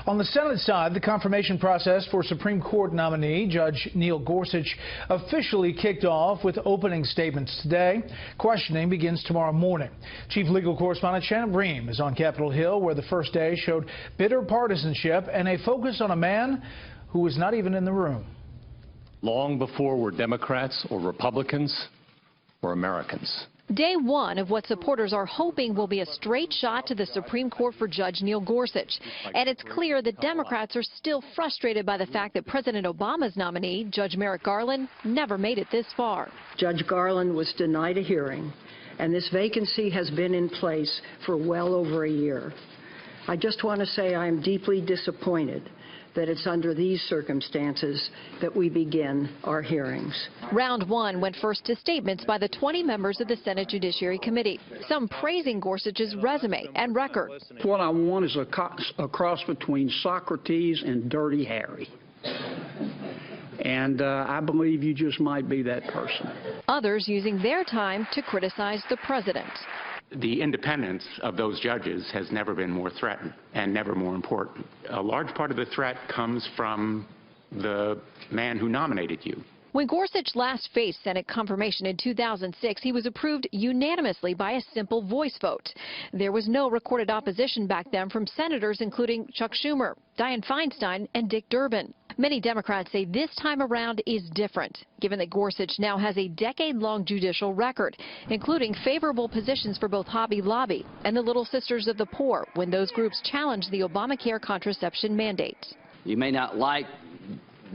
On the Senate side, the confirmation process for Supreme Court nominee Judge Neil Gorsuch officially kicked off with opening statements today. Questioning begins tomorrow morning. Chief Legal Correspondent Shannon Bream is on Capitol Hill, where the first day showed bitter partisanship and a focus on a man who was not even in the room. Long before we're Democrats or Republicans or Americans. Day one of what supporters are hoping will be a straight shot to the Supreme Court for Judge Neil Gorsuch. And it's clear that Democrats are still frustrated by the fact that President Obama's nominee, Judge Merrick Garland, never made it this far. Judge Garland was denied a hearing, and this vacancy has been in place for well over a year. I just want to say I am deeply disappointed that it's under these circumstances that we begin our hearings. Round one went first to statements by the 20 members of the Senate Judiciary Committee, some praising Gorsuch's resume and record. What I want is a cross between Socrates and Dirty Harry. And I believe you just might be that person. Others using their time to criticize the president. The independence of those judges has never been more threatened and never more important. A large part of the threat comes from the man who nominated you. When Gorsuch last faced Senate confirmation in 2006, he was approved unanimously by a simple voice vote. There was no recorded opposition back then from senators including Chuck Schumer, Dianne Feinstein, and Dick Durbin. Many Democrats say this time around is different, given that Gorsuch now has a decade-long judicial record, including favorable positions for both Hobby Lobby and the Little Sisters of the Poor when those groups challenged the Obamacare contraception mandate. You may not like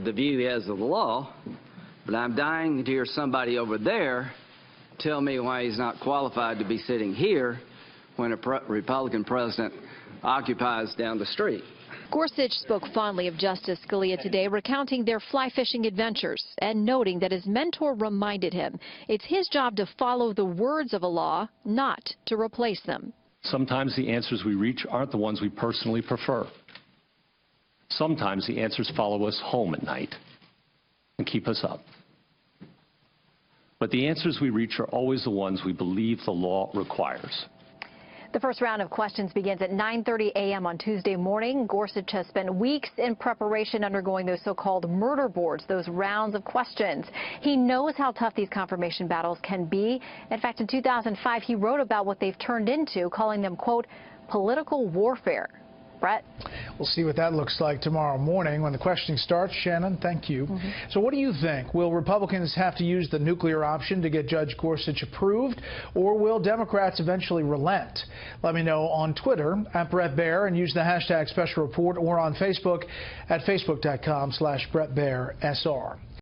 the view he has of the law, but I'm dying to hear somebody over there tell me why he's not qualified to be sitting here when a Republican president occupies down the street. Gorsuch spoke fondly of Justice Scalia today, recounting their fly-fishing adventures and noting that his mentor reminded him it's his job to follow the words of a law, not to replace them. Sometimes the answers we reach aren't the ones we personally prefer. Sometimes the answers follow us home at night and keep us up. But the answers we reach are always the ones we believe the law requires. The first round of questions begins at 9:30 a.m. on Tuesday morning. Gorsuch has spent weeks in preparation undergoing those so-called murder boards, those rounds of questions. He knows how tough these confirmation battles can be. In fact, in 2005, he wrote about what they've turned into, calling them, quote, political warfare. Brett? We'll see what that looks like tomorrow morning when the questioning starts. Shannon, thank you. So what do you think? Will Republicans have to use the nuclear option to get Judge Gorsuch approved, or will Democrats eventually relent? Let me know on Twitter at Brett Baier and use the hashtag Special Report, or on Facebook at facebook.com/BrettBaierSR.